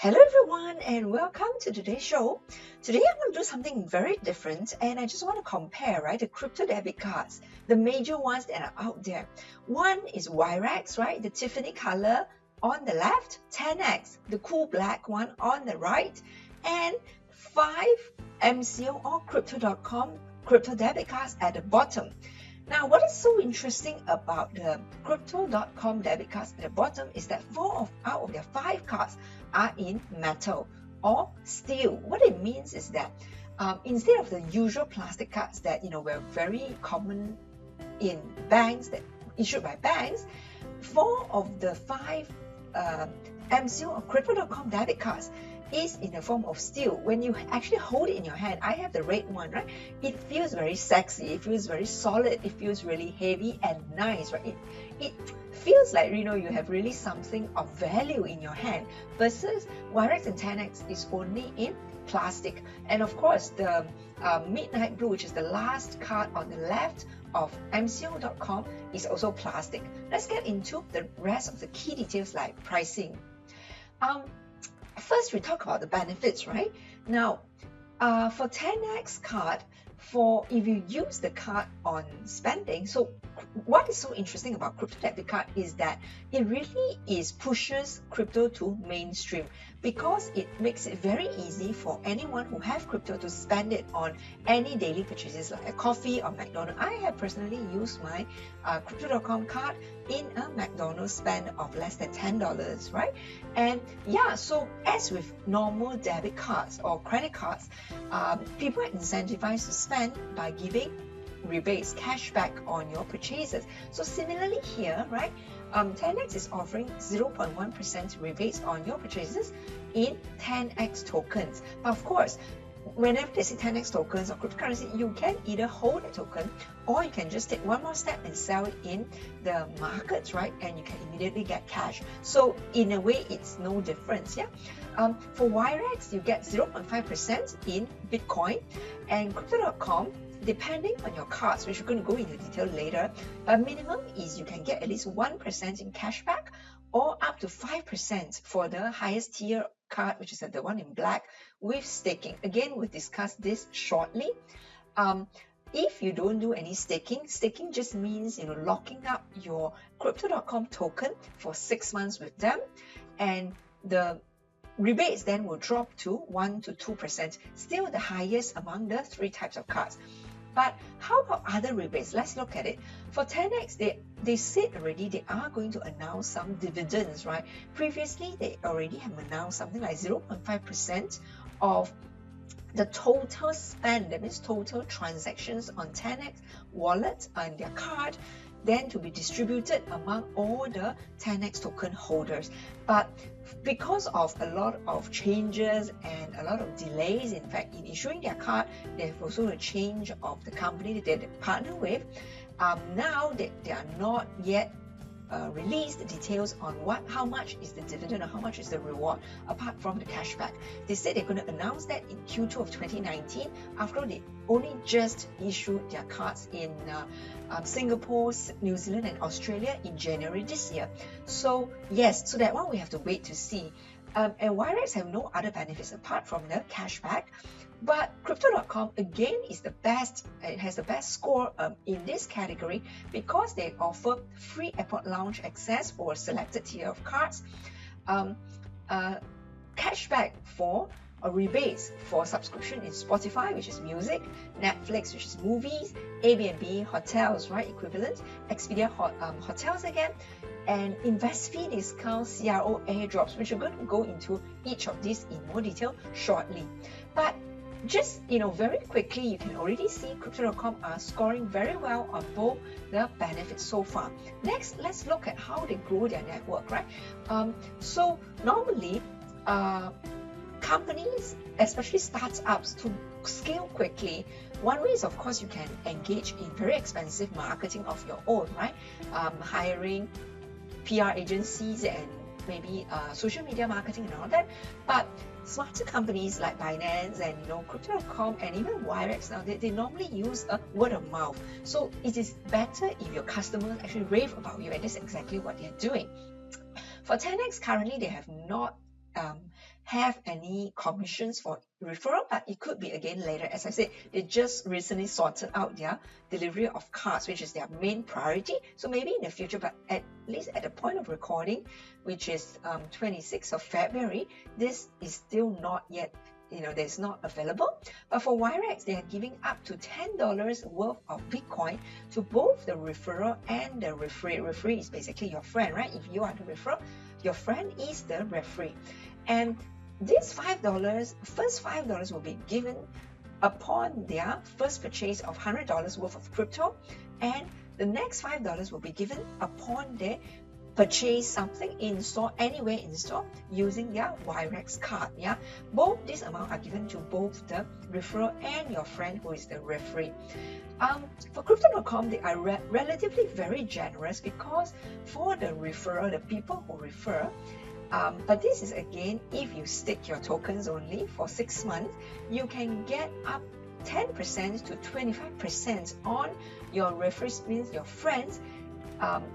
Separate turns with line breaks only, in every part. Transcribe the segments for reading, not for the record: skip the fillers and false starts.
Hello everyone and welcome to today's show. Today I want to do something very different and I just want to compare, the crypto debit cards, the major ones that are out there. One is Wirex, the Tiffany color on the left, TenX, the cool black one on the right, and 5 MCO or crypto.com crypto debit cards at the bottom. Now, what is so interesting about the crypto.com debit cards at the bottom is that 4 out of their 5 cards are in metal or steel. What it means is that instead of the usual plastic cards that were very common in banks, that issued by banks, 4 of the 5 MCO or crypto.com debit cards is in the form of steel. When you actually hold it in your hand, I have the red one, it feels very sexy, it feels very solid, it feels really heavy and nice, it feels like you have really something of value in your hand, versus Wirex and TenX is only in plastic. And of course the midnight blue, which is the last card on the left of MCO.com, is also plastic. Let's get into the rest of the key details like pricing. First, we talk about the benefits, Now, for TenX card, if you use the card on spending, so what is so interesting about crypto debit card is that it really pushes crypto to mainstream, because it makes it very easy for anyone who have crypto to spend it on any daily purchases like a coffee or McDonald's. I have personally used my crypto.com card in a McDonald's spend of less than $10, And yeah, so as with normal debit cards or credit cards, people are incentivized to spend by giving rebates, cashback on your purchases. So similarly here, TenX is offering 0.1% rebates on your purchases in TenX tokens. But of course, whenever they say TenX tokens or cryptocurrency, you can either hold a token or you can just take one more step and sell it in the markets, and you can immediately get cash. So in a way, it's no difference. For Wirex, you get 0.5% in Bitcoin, and crypto.com, depending on your cards, which we're going to go into detail later, but minimum is you can get at least 1% in cashback or up to 5% for the highest tier card, which is the one in black with staking. Again, we'll discuss this shortly. If you don't do any staking just means locking up your crypto.com token for 6 months with them, and the rebates then will drop to 1 to 2%, still the highest among the 3 types of cards. But how about other rebates? Let's look at it. For TenX, they said already they are going to announce some dividends, Previously, they already have announced something like 0.5% of the total spend, that means total transactions on TenX wallet and their card, then to be distributed among all the TenX token holders. But because of a lot of changes and a lot of delays, in fact, in issuing their card, they have also a change of the company that they partner with. Now they are not yet released the details on how much is the dividend or how much is the reward apart from the cashback. They said they're going to announce that in Q2 of 2019, after they only just issued their cards in Singapore, New Zealand and Australia in January this year. So yes, so that one we have to wait to see. And Wirex have no other benefits apart from the cashback. But crypto.com again is the best, it has the best score in this category, because they offer free airport lounge access for a selected tier of cards, cashback for rebates for subscription in Spotify, which is music, Netflix, which is movies, Airbnb, hotels, equivalent, Expedia hotels again, and invest fee discounts, CRO airdrops, which we're going to go into each of these in more detail shortly. But just very quickly, you can already see crypto.com are scoring very well on both the benefits so far. Next, let's look at how they grow their network, So normally, companies, especially startups, to scale quickly, one way is, of course, you can engage in very expensive marketing of your own, hiring PR agencies and maybe social media marketing and all that. But smarter companies like Binance and crypto.com and even Wirex now, they normally use a word of mouth. So it is better if your customers actually rave about you, and that's exactly what they're doing. For TenX, currently they have not have any commissions for referral, but it could be again later. As I said, they just recently sorted out their delivery of cards, which is their main priority. So maybe in the future, but at least at the point of recording, which is 26th of February, this is still not yet, there's not available. But for Wirex, they are giving up to $10 worth of Bitcoin to both the referrer and the referee. Referee is basically your friend, right? If you are the referrer, your friend is the referee. And this first $5 will be given upon their first purchase of $100 worth of crypto, and the next $5 will be given upon their purchase something in store, anywhere in store, using their Wirex card. Yeah, both this amount are given to both the referrer and your friend who is the referee. For crypto.com, they are relatively very generous, because for the referrer, the people who refer, but this is again, if you stake your tokens only for 6 months, you can get up 10% to 25% on your referees, means your friends.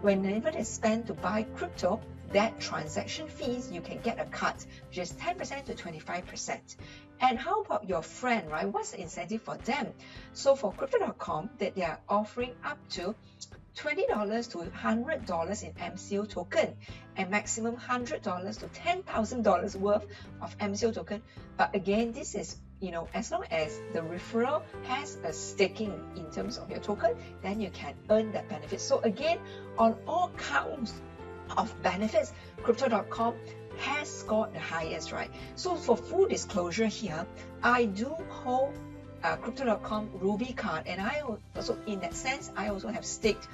Whenever they spend to buy crypto, that transaction fees, you can get a cut, which is 10% to 25%. And how about your friend, right? What's the incentive for them? So for crypto.com, that they are offering up to $20 to $100 in MCO token, and maximum $100 to $10,000 worth of MCO token. But again, this is, as long as the referral has a staking in terms of your token, then you can earn that benefit. So again, on all counts of benefits, crypto.com has scored the highest, right? So for full disclosure here, I do hold crypto.com Ruby card, and I also, in that sense, I also have staked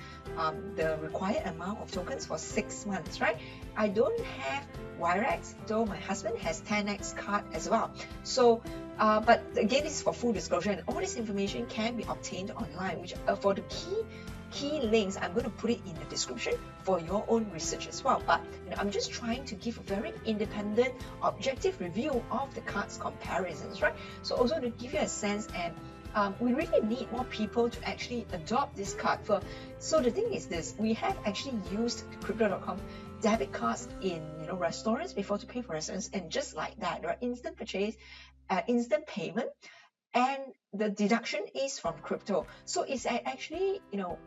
the required amount of tokens for 6 months, right? I don't have Wirex, though my husband has TenX card as well. So but again, this is for full disclosure, and all this information can be obtained online, which for the key links, I'm going to put it in the description for your own research as well. But I'm just trying to give a very independent, objective review of the cards comparisons, right? So also to give you a sense, and we really need more people to actually adopt this card. So the thing is this, we have actually used crypto.com debit cards in restaurants before to pay for restaurants, and just like that, right? Instant purchase, instant payment, and the deduction is from crypto. So it's actually,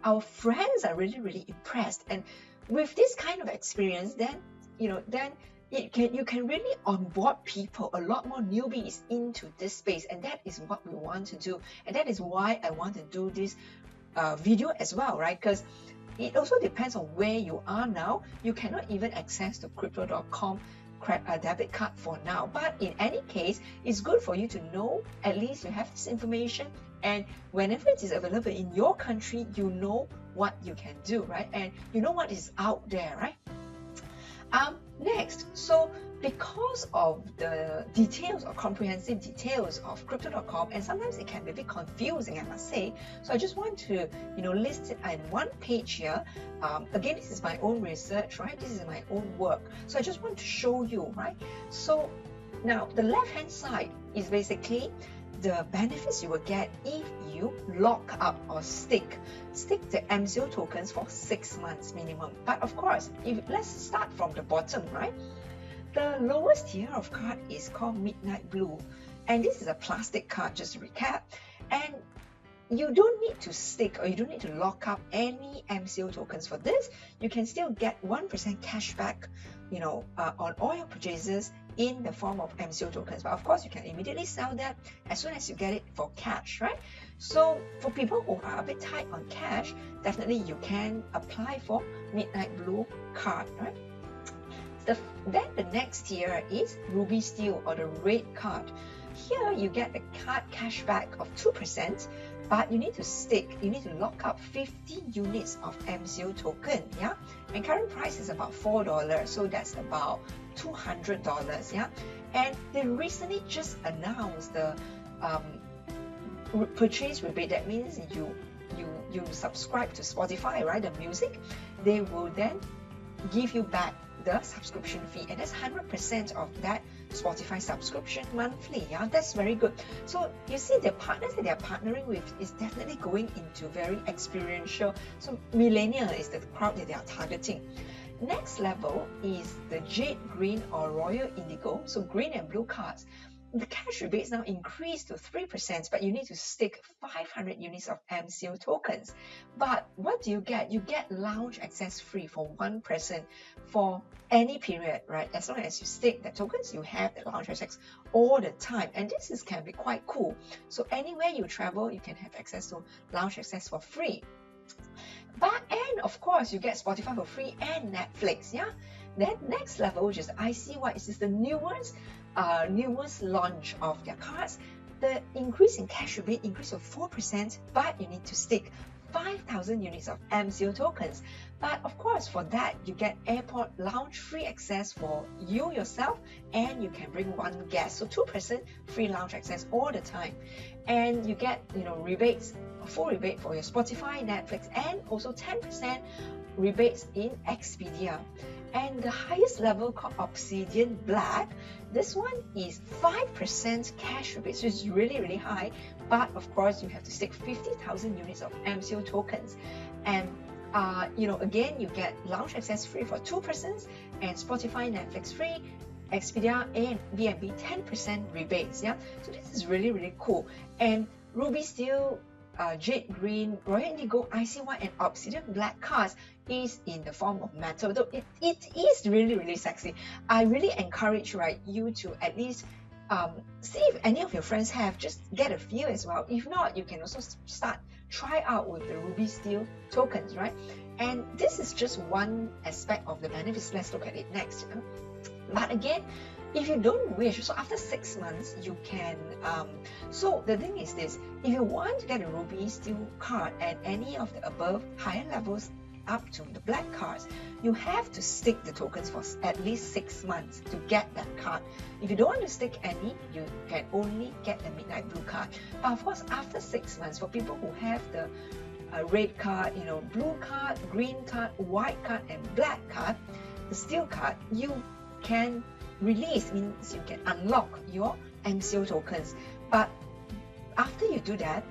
our friends are really impressed. And with this kind of experience, then you can really onboard people, a lot more newbies into this space, and that is what we want to do. And that is why I want to do this video as well, right? Because it also depends on where you are now. You cannot even access the crypto.com debit card for now, but in any case, it's good for you to know, at least you have this information, and whenever it is available in your country, you know what you can do, right? And you know what is out there, right? Next, so because of the details or comprehensive details of crypto.com, and sometimes it can be a bit confusing, I must say, so I just want to list it in one page here. Again, this is my own research, right? This is my own work, so I just want to show you, right? So now the left hand side is basically the benefits you will get if you lock up or stick the MCO tokens for 6 months minimum. But of course, let's start from the bottom, right? The lowest tier of card is called Midnight Blue, and this is a plastic card, just to recap. And you don't need to stick, or you don't need to lock up any MCO tokens for this. You can still get 1% cashback, on all your purchases in the form of MCO tokens. But of course, you can immediately sell that as soon as you get it for cash, right? So for people who are a bit tight on cash, definitely you can apply for Midnight Blue card, right? Then the next tier is Ruby Steel, or the red card. Here you get a card cashback of 2%, but you need to lock up 50 units of MCO token, yeah? And current price is about $4, so that's about $200, yeah? And they recently just announced the purchase rebate. That means you subscribe to Spotify, right, the music, they will then give you back the subscription fee, and that's 100% of that Spotify subscription monthly. Yeah, that's very good. So you see, the partners that they are partnering with is definitely going into very experiential. So millennial is the crowd that they are targeting. next level is the Jade Green or Royal Indigo, so green and blue cards. The cash rebates now increased to 3%, but you need to stake 500 units of MCO tokens. But what do you get? You get lounge access free for one person for any period, right? As long as you stake the tokens, you have the lounge access all the time. And this can be quite cool. So anywhere you travel, you can have access to lounge access for free. And of course, you get Spotify for free and Netflix, yeah? Then next level, which is ICY, is the newest launch of their cards. The increase in cash rebate increased to 4%, but you need to stake 5,000 units of MCO tokens. But of course, for that, you get airport lounge free access for you yourself, and you can bring one guest. So 2% free lounge access all the time. And you get, rebates, a full rebate for your Spotify, Netflix, and also 10% rebates in Expedia. And the highest level called Obsidian Black, this one is 5% cash rebate, so it's really, really high. But of course, you have to stake 50,000 units of MCO tokens. And again, you get lounge access free for 2 persons, and Spotify, Netflix free, Expedia and B&B 10% rebates. Yeah, so this is really, really cool. And Ruby Steel, Jade Green, Royal Indigo, ICY, and Obsidian Black cards is in the form of metal. Though it is really, really sexy. I really encourage you to at least see if any of your friends have, just get a feel as well. If not, you can also try out with the Ruby Steel tokens, right? And this is just one aspect of the benefits. Let's look at it next. But again, if you don't wish, so after 6 months, you can, so the thing is this, if you want to get a Ruby Steel card at any of the above higher levels up to the black cards, you have to stake the tokens for at least 6 months to get that card. If you don't want to stake any, you can only get the Midnight Blue card. But of course, after 6 months, for people who have the red card, blue card, green card, white card, and black card, the steel card, you can release, means you can unlock your MCO tokens. But after you do that,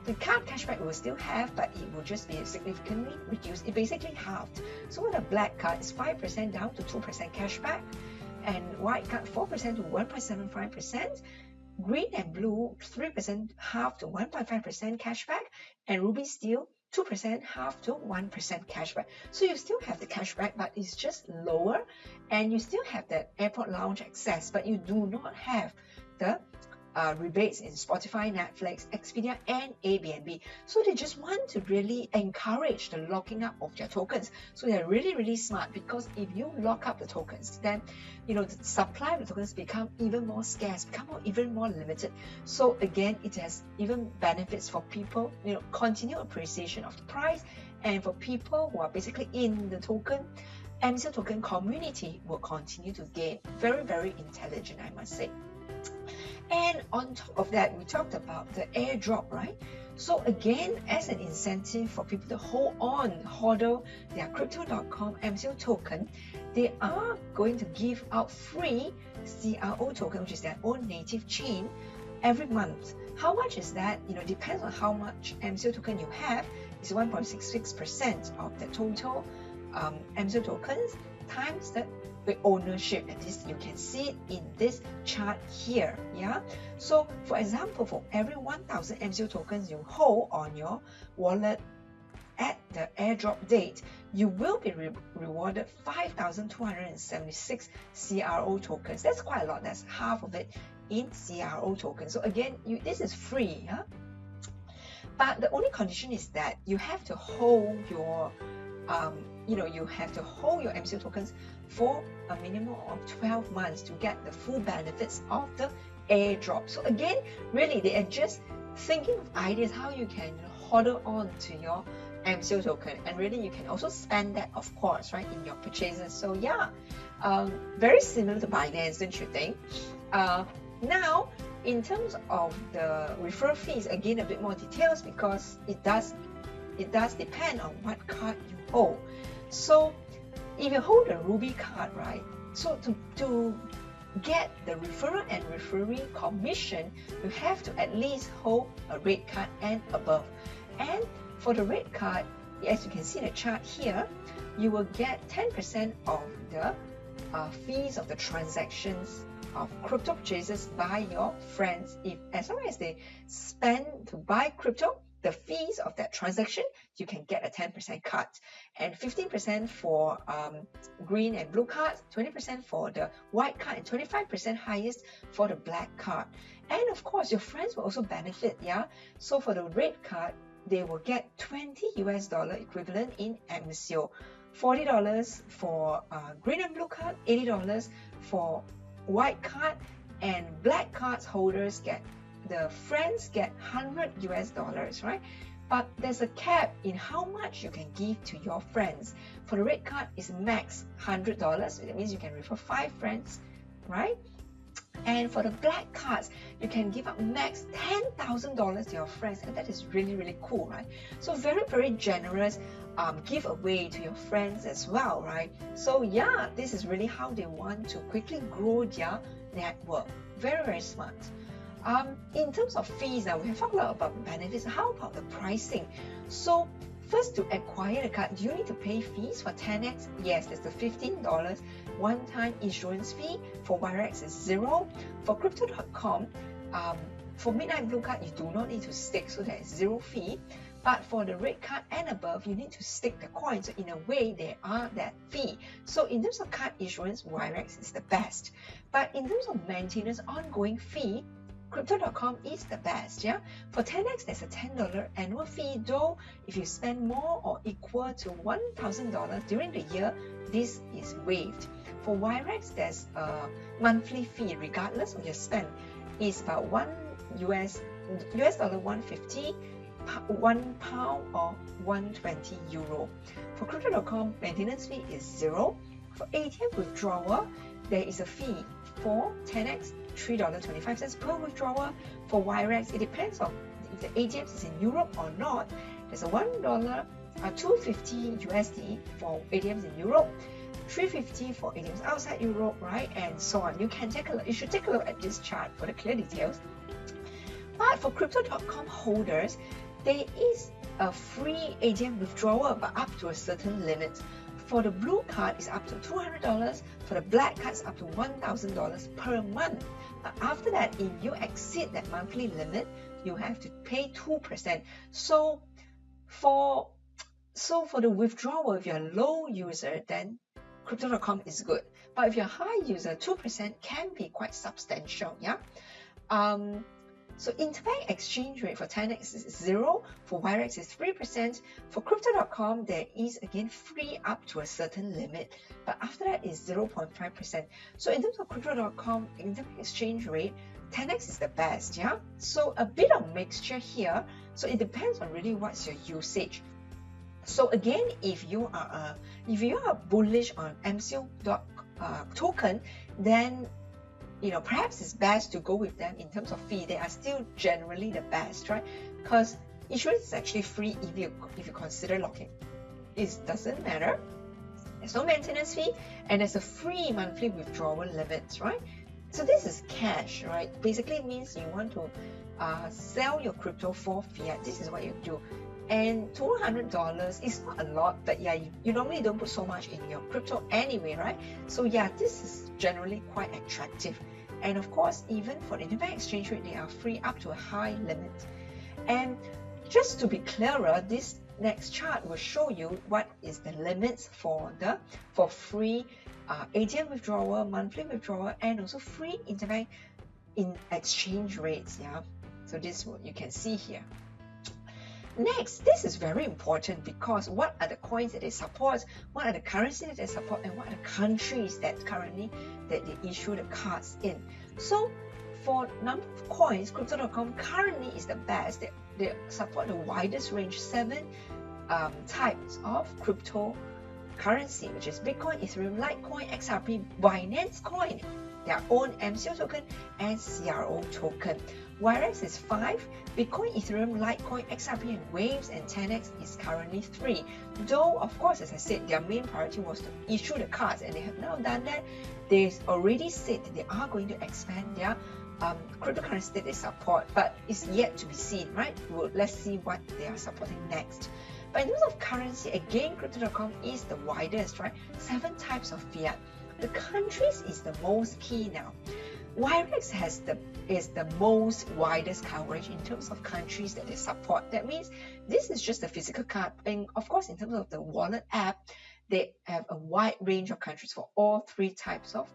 the card cashback will still have, but it will just be significantly reduced. It basically halved. So the black card is 5% down to 2% cashback, and white card 4% to 1.75%, green and blue 3% half to 1.5% cashback, and Ruby Steel 2% half to 1% cashback. So you still have the cashback, but it's just lower, and you still have that airport lounge access, but you do not have the rebates in Spotify, Netflix, Expedia, and Airbnb. So they just want to really encourage the locking up of their tokens. So they're really, really smart, because if you lock up the tokens, then the supply of the tokens become even more scarce, even more limited. So again, it has even benefits for people, continued appreciation of the price, and for people who are basically in the MCO token community will continue to gain. Very, very intelligent, I must say. And on top of that, we talked about the airdrop, right? So again, as an incentive for people to hodl their Crypto.com MCO token, they are going to give out free CRO token, which is their own native chain, every month. How much is that? Depends on how much MCO token you have. It's 1.66% of the total MCO tokens times the ownership, and this you can see it in this chart here. Yeah, so for example, for every 1,000 MCO tokens you hold on your wallet at the airdrop date, you will be rewarded 5,276 CRO tokens. That's quite a lot. That's half of it in CRO tokens. So again, this is free. Yeah? But the only condition is that you have to hold your you have to hold your MCO tokens for a minimum of 12 months to get the full benefits of the airdrop. So again, really, they are just thinking of ideas how you can hodl on to your MCO token, and really you can also spend that, of course, right, in your purchases. So yeah, very similar to Binance, don't you think? Now, in terms of the referral fees, again, a bit more details, because it does depend on what card you hold. So if you hold a Ruby card, right, so to get the referral and referee commission, you have to at least hold a red card and above. And for the red card, as you can see in the chart here, you will get 10% of the fees of the transactions of crypto purchases by your friends. If as long as they spend to buy crypto, the fees of that transaction, you can get a 10% cut, and 15% for green and blue cards, 20% for the white card, and 25% highest for the black card. And of course, your friends will also benefit, yeah. So for the red card, they will get $20 equivalent in MCO, $40 for green and blue card, $80 for white card, and black cards holders get, the friends get $100, right? But there's a cap in how much you can give to your friends. For the red card, it's max $100. That means you can refer 5 friends, right? And for the black cards, you can give up max $10,000 to your friends, and that is really, really cool, right? So very, very generous giveaway to your friends as well, right? So yeah, this is really how they want to quickly grow their network. Very, very smart. In terms of fees, now we have talked a lot about benefits. How about the pricing? So first, to acquire the card, do you need to pay fees? For TenX, yes, there's the $15 one-time issuance fee. For Wirex, it's $0. For Crypto.com, for Midnight Blue card, you do not need to stake, so there is 0 fee. But for the red card and above, you need to stake the coins. So in a way, there are that fee. So in terms of card issuance, Wirex is the best. But in terms of maintenance, ongoing fee, Crypto.com is the best, yeah. For TenX, there's a $10 annual fee, though if you spend more or equal to $1,000 during the year, this is waived. For Wirex, there's a monthly fee regardless of your spend. It's about US dollar 150, £1 or 120 euro. For Crypto.com, maintenance fee is 0. For ATM withdrawal, there is a fee. For TenX, $3.25 per withdrawal. For Wirex, it depends on if the ATM is in Europe or not. There's a $250 USD for ATMs in Europe, $350 for ATMs outside Europe, right? And so on. You should take a look at this chart for the clear details. But for Crypto.com holders, there is a free ATM withdrawal, but up to a certain limit. For the blue card, it's up to $200. For the black card, it's up to $1,000 per month. But after that, if you exceed that monthly limit, you have to pay 2%. So for the withdrawal, if you're a low user, then Crypto.com is good. But if you're a high user, 2% can be quite substantial, yeah. So interbank exchange rate for TenX is 0, for Wirex is 3%. For Crypto.com, there is again free up to a certain limit, but after that is 0.5%. So in terms of Crypto.com interbank exchange rate, TenX is the best, yeah. So a bit of mixture here. So it depends on really what's your usage. So again, if you are bullish on MCO token, then perhaps it's best to go with them in terms of fee. They are still generally the best, right? Because insurance is actually free if you consider locking. It doesn't matter. There's no maintenance fee, and there's a free monthly withdrawal limit, right? So this is cash, right? Basically it means you want to sell your crypto for fiat. This is what you do. And $200 is not a lot, but yeah, you normally don't put so much in your crypto anyway, right? So yeah, this is generally quite attractive. And of course, even for the interbank exchange rate, they are free up to a high limit. And just to be clearer, this next chart will show you what is the limits for free ATM withdrawal, monthly withdrawal, and also free interbank in exchange rates. Yeah, so this is what you can see here. Next, this is very important because what are the coins that they support, what are the currencies that they support, and what are the countries that they issue the cards in. So for number of coins, Crypto.com currently is the best. They support the widest range, 7 types of cryptocurrency, which is Bitcoin, Ethereum, Litecoin, XRP, Binance Coin, their own MCO token, and CRO token. Wirex is 5, Bitcoin, Ethereum, Litecoin, XRP, and Waves, and TenX is currently 3. Though, of course, as I said, their main priority was to issue the cards, and they have now done that. They already said that they are going to expand their cryptocurrency that they support, but it's yet to be seen, right? Well, let's see what they are supporting next. But in terms of currency, again, crypto.com is the widest, right? 7 types of fiat. The countries is the most key now. Wirex is the most widest coverage in terms of countries that they support. That means this is just a physical card, and of course, in terms of the wallet app, they have a wide range of countries for all 3 types of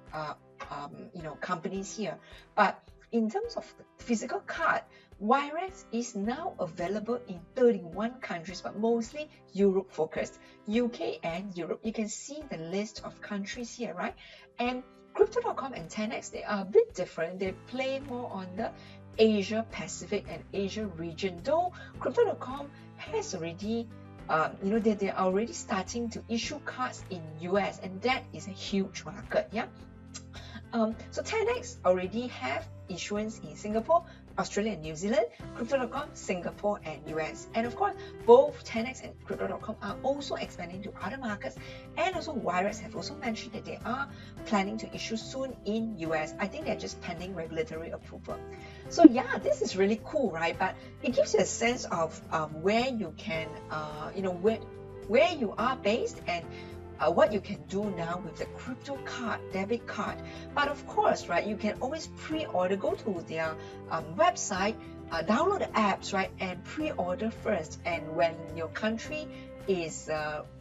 companies here. But in terms of the physical card, Wirex is now available in 31 countries, but mostly Europe focused, UK and Europe. You can see the list of countries here, right? And Crypto.com and TenX, they are a bit different. They play more on the Asia Pacific and Asia region, though Crypto.com has already they are already starting to issue cards in US, and that is a huge market. Yeah. So TenX already have issuance in Singapore, Australia and New Zealand, Crypto.com, Singapore and US. And of course, both TenX and Crypto.com are also expanding to other markets, and also Wirex have also mentioned that they are planning to issue soon in US. I think they're just pending regulatory approval. So yeah, this is really cool, right? But it gives you a sense of where you can, where you are based, and what you can do now with the crypto card, debit card. But of course, right, you can always pre-order, go to their website, download the apps, right, and pre-order first. And when your country is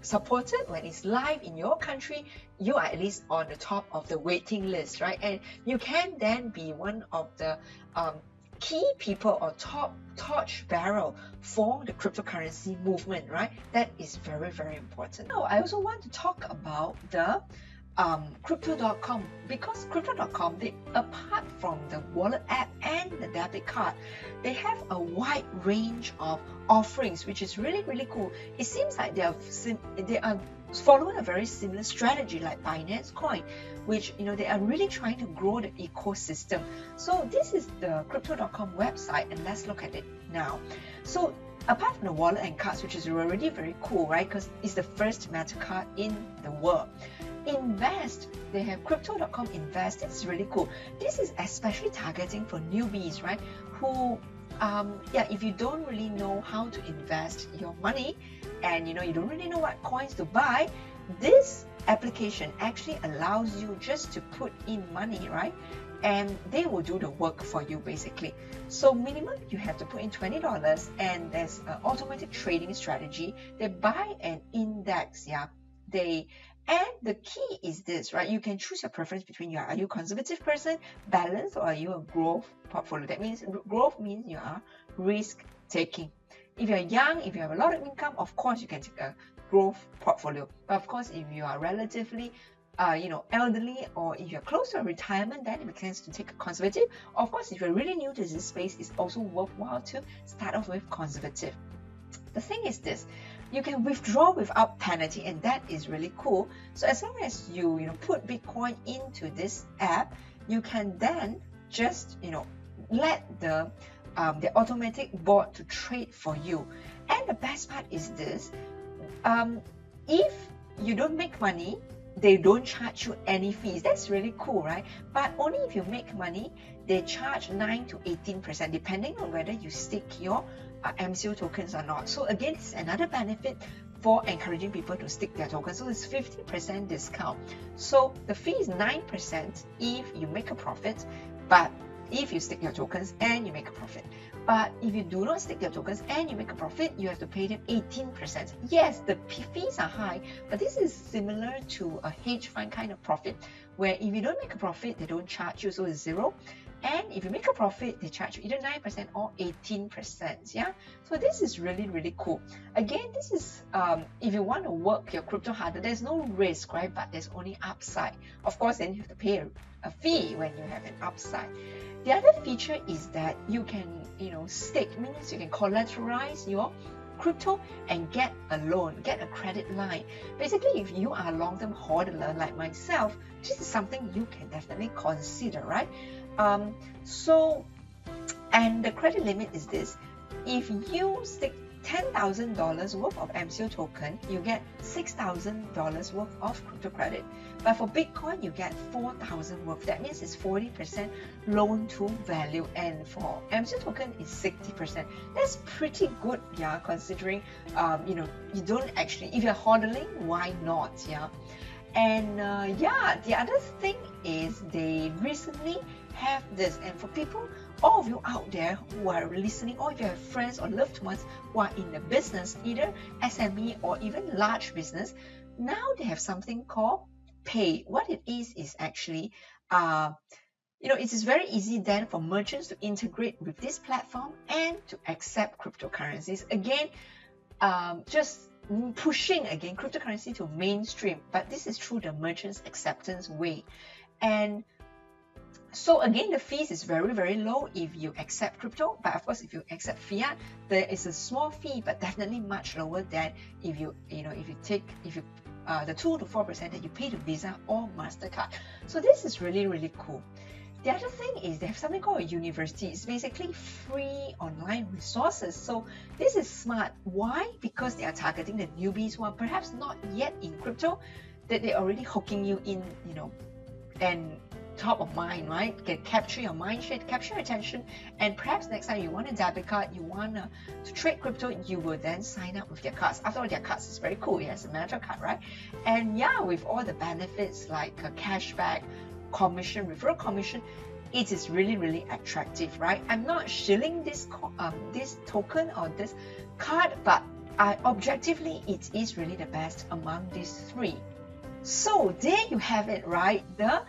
supported, when it's live in your country, you are at least on the top of the waiting list, right? And you can then be one of the key people or top torchbearer for the cryptocurrency movement, right? That is very, very important. Now, I also want to talk about the crypto.com, because crypto.com, they, apart from the wallet app and the debit card, they have a wide range of offerings, which is really, really cool. It seems like they are following a very similar strategy like Binance Coin, which they are really trying to grow the ecosystem. So this is the crypto.com website, and let's look at it now. So apart from the wallet and cards, which is already very cool, right? Because it's the first metal card in the world. Invest, they have crypto.com Invest. It's really cool. This is especially targeting for newbies, right? Who if you don't really know how to invest your money, and you don't really know what coins to buy, this application actually allows you just to put in money, right? And they will do the work for you basically. So minimum you have to put in $20, and there's an automatic trading strategy. They buy an index, and the key is this, right? You can choose your preference between are you a conservative person, balanced, or are you a growth portfolio? That means growth means you are risk taking. If you're young, if you have a lot of income, of course you can take a growth portfolio. But of course, if you are relatively elderly, or if you're close to retirement, then it makes sense to take a conservative. Of course, if you're really new to this space, it's also worthwhile to start off with conservative. The thing is this, you can withdraw without penalty, and that is really cool. So as long as you put Bitcoin into this app, you can then just let the automatic bot to trade for you. And the best part is this, if you don't make money, they don't charge you any fees. That's really cool, right? But only if you make money, they charge 9 to 18%, depending on whether you stake your MCO tokens or not. So again, it's another benefit for encouraging people to stake their tokens. So it's 50% discount. So the fee is 9% if you make a profit, but if you stake your tokens and you make a profit. But if you do not stake your tokens and you make a profit, you have to pay them 18%. Yes, the fees are high, but this is similar to a hedge fund kind of profit, where if you don't make a profit, they don't charge you, so it's 0. And if you make a profit, they charge you either 9% or 18%. Yeah, so this is really, really cool. Again, this is if you want to work your crypto harder, there's no risk, right? But there's only upside. Of course, then you have to pay a fee when you have an upside. The other feature is that you can stake, means you can collateralize your crypto and get a loan, get a credit line. Basically, if you are a long-term hodler like myself, this is something you can definitely consider, right? And the credit limit is this: if you stake $10,000 worth of MCO token, you get $6,000 worth of crypto credit. But for Bitcoin, you get 4,000 worth. That means it's 40% loan to value, and for MCO token, it's 60%. That's pretty good, yeah, considering you know, you don't actually, if you're hodling, why not, yeah. And yeah, the other thing is they recently have this, and for people, all of you out there who are listening, or if you have friends or loved ones who are in the business, either SME or even large business, now they have something called Pay. What it is actually, you know, it is very easy then for merchants to integrate with this platform and to accept cryptocurrencies. Again, just pushing again cryptocurrency to mainstream, but this is through the merchants acceptance way. And so again, the fees is very, very low if you accept crypto, but of course, if you accept fiat, there is a small fee, but definitely much lower than if you take the 2 to 4% that you pay to Visa or MasterCard. So this is really, really cool. The other thing is they have something called a university. It's basically free online resources. So this is smart. Why? Because they are targeting the newbies who are perhaps not yet in crypto, that they're already hooking you in, you know, and top of mind, right? Can capture your mind share, capture your attention, and perhaps next time you want a debit card, you want to trade crypto, you will then sign up with their cards. After all, their cards is very cool. It has a metal card, right? And yeah, with all the benefits like a cashback, commission, referral commission, it is really, really attractive, right? I'm not shilling this token or this card, but objectively, it is really the best among these three. So there you have it, right? The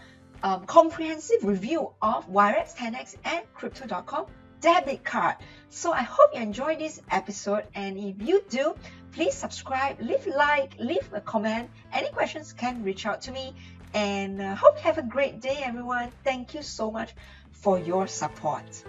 comprehensive review of Wirex, TenX, and Crypto.com debit card. So I hope you enjoyed this episode, and if you do, please subscribe, leave a like, leave a comment. Any questions can reach out to me, and hope you have a great day, everyone. Thank you so much for your support.